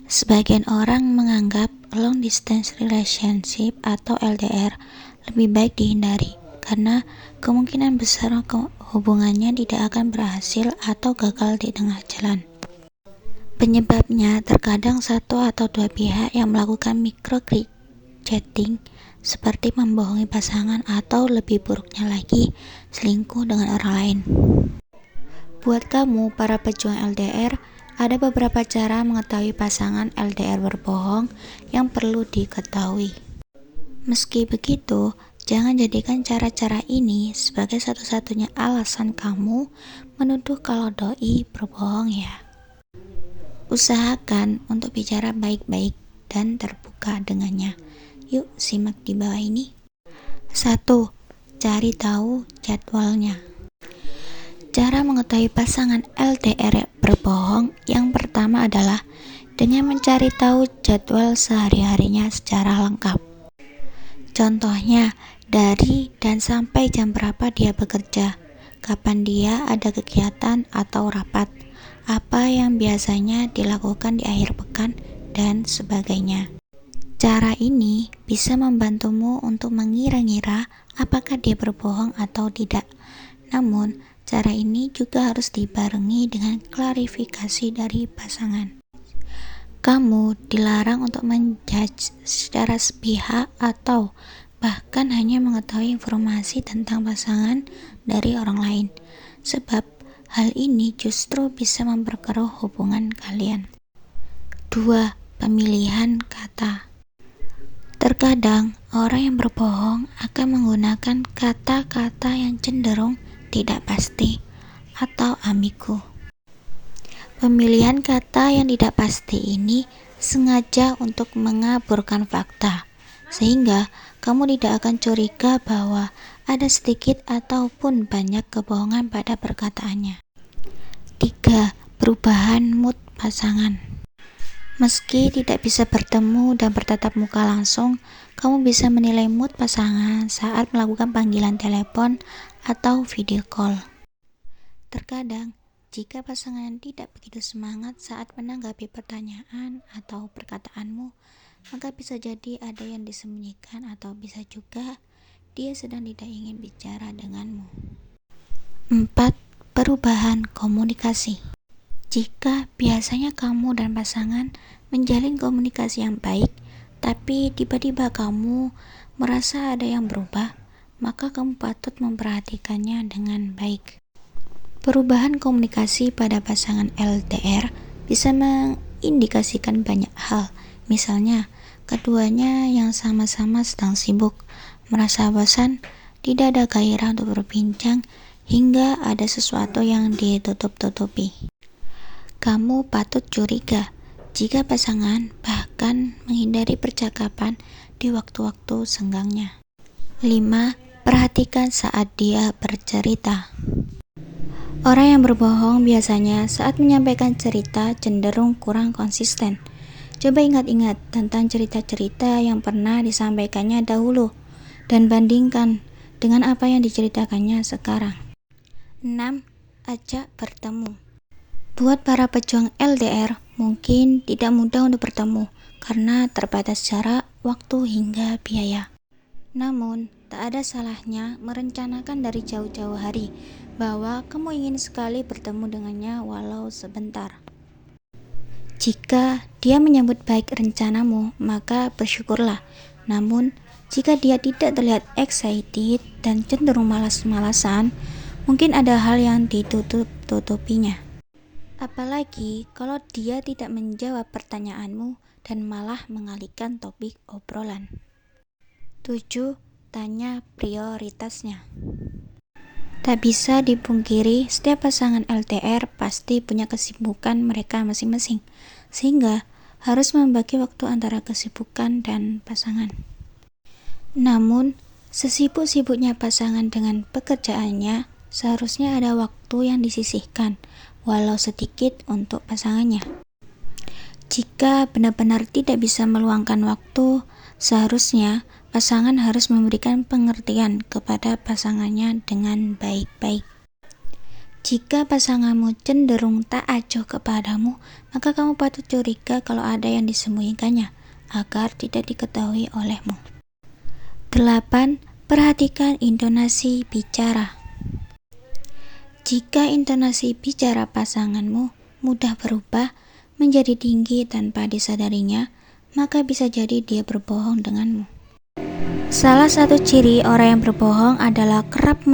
Sebagian orang menganggap long distance relationship atau LDR lebih baik dihindari karena kemungkinan besar hubungannya tidak akan berhasil atau gagal di tengah jalan. Penyebabnya terkadang satu atau dua pihak yang melakukan micro-cheating seperti membohongi pasangan atau lebih buruknya lagi selingkuh dengan orang lain. Buat kamu para pejuang LDR, ada beberapa cara mengetahui pasangan LDR berbohong yang perlu diketahui. Meski begitu, jangan jadikan cara-cara ini sebagai satu-satunya alasan kamu menuduh kalau doi berbohong ya. Usahakan untuk bicara baik-baik dan terbuka dengannya. Yuk simak di bawah ini. 1. Cari tahu jadwalnya. Cara mengetahui pasangan LDR berbohong yang pertama adalah dengan mencari tahu jadwal sehari-harinya secara lengkap. Contohnya, dari dan sampai jam berapa dia bekerja, kapan dia ada kegiatan atau rapat, apa yang biasanya dilakukan di akhir pekan, dan sebagainya. Cara ini bisa membantumu untuk mengira-ngira apakah dia berbohong atau tidak. Namun, cara ini juga harus dibarengi dengan klarifikasi dari pasangan. Kamu dilarang untuk menjudge secara sepihak atau bahkan hanya mengetahui informasi tentang pasangan dari orang lain, sebab hal ini justru bisa memperkeruh hubungan kalian. 2. Pemilihan kata. Terkadang orang yang berbohong akan menggunakan kata-kata yang cenderung tidak pasti atau ambigu. Pemilihan kata yang tidak pasti ini sengaja untuk mengaburkan fakta, sehingga kamu tidak akan curiga bahwa ada sedikit ataupun banyak kebohongan pada perkataannya. 3. Perubahan mood pasangan. Meski tidak bisa bertemu dan bertatap muka langsung, kamu bisa menilai mood pasangan saat melakukan panggilan telepon atau video call. Terkadang, jika pasangan tidak begitu semangat saat menanggapi pertanyaan atau perkataanmu, maka bisa jadi ada yang disembunyikan atau bisa juga dia sedang tidak ingin bicara denganmu. 4. Perubahan komunikasi. Jika biasanya kamu dan pasangan menjalin komunikasi yang baik, tapi tiba-tiba kamu merasa ada yang berubah, maka kamu patut memperhatikannya dengan baik. Perubahan komunikasi pada pasangan LDR bisa mengindikasikan banyak hal. Misalnya, keduanya yang sama-sama sedang sibuk, merasa bosan, tidak ada gairah untuk berbincang, hingga ada sesuatu yang ditutup-tutupi. Kamu patut curiga jika pasangan bahkan menghindari percakapan di waktu-waktu senggangnya. 5. Perhatikan saat dia bercerita. Orang yang berbohong biasanya saat menyampaikan cerita cenderung kurang konsisten. Coba ingat-ingat tentang cerita-cerita yang pernah disampaikannya dahulu dan bandingkan dengan apa yang diceritakannya sekarang. 6. Ajak bertemu. Buat para pejuang LDR, mungkin tidak mudah untuk bertemu karena terbatas jarak, waktu, hingga biaya. Namun, tak ada salahnya merencanakan dari jauh-jauh hari bahwa kamu ingin sekali bertemu dengannya walau sebentar. Jika dia menyambut baik rencanamu, maka bersyukurlah. Namun, jika dia tidak terlihat excited dan cenderung malas-malasan, mungkin ada hal yang ditutup-tutupinya. Apalagi kalau dia tidak menjawab pertanyaanmu dan malah mengalihkan topik obrolan. 7. Tanya prioritasnya. Tak bisa dipungkiri, setiap pasangan LDR pasti punya kesibukan mereka masing-masing, sehingga harus membagi waktu antara kesibukan dan pasangan. Namun, sesibuk-sibuknya pasangan dengan pekerjaannya, seharusnya ada waktu yang disisihkan, walau sedikit untuk pasangannya. Jika benar-benar tidak bisa meluangkan waktu, seharusnya pasangan harus memberikan pengertian kepada pasangannya dengan baik-baik. Jika pasanganmu cenderung tak acuh kepadamu, maka kamu patut curiga kalau ada yang disembunyikannya, agar tidak diketahui olehmu. 8. Perhatikan intonasi bicara. Jika intonasi bicara pasanganmu mudah berubah menjadi tinggi tanpa disadarinya, maka bisa jadi dia berbohong denganmu. Salah satu ciri orang yang berbohong adalah kerap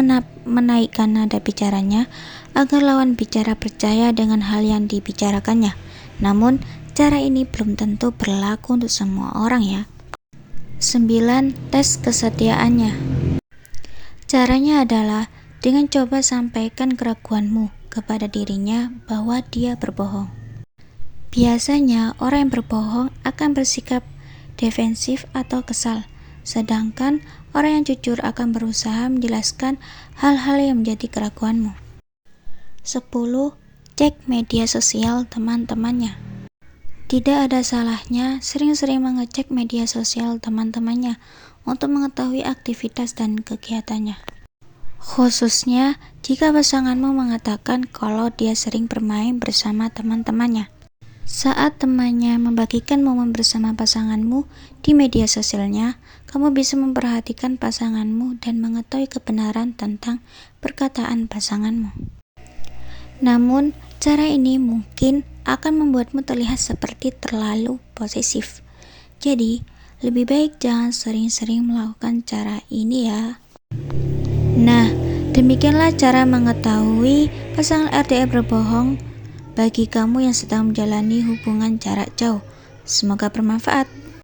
menaikkan nada bicaranya agar lawan bicara percaya dengan hal yang dibicarakannya. Namun, cara ini belum tentu berlaku untuk semua orang ya. 9. Tes kesetiaannya. Caranya adalah dengan coba sampaikan keraguanmu kepada dirinya bahwa dia berbohong. Biasanya orang yang berbohong akan bersikap defensif atau kesal, sedangkan orang yang jujur akan berusaha menjelaskan hal-hal yang menjadi keraguanmu. 10. Cek media sosial teman-temannya. Tidak ada salahnya sering-sering mengecek media sosial teman-temannya untuk mengetahui aktivitas dan kegiatannya. Khususnya jika pasanganmu mengatakan kalau dia sering bermain bersama teman-temannya. Saat temannya membagikan momen bersama pasanganmu di media sosialnya, kamu bisa memperhatikan pasanganmu dan mengetahui kebenaran tentang perkataan pasanganmu. Namun, cara ini mungkin akan membuatmu terlihat seperti terlalu posesif. Jadi, lebih baik jangan sering-sering melakukan cara ini ya. Nah, demikianlah cara mengetahui pasangan LDR berbohong bagi kamu yang sedang menjalani hubungan jarak jauh. Semoga bermanfaat.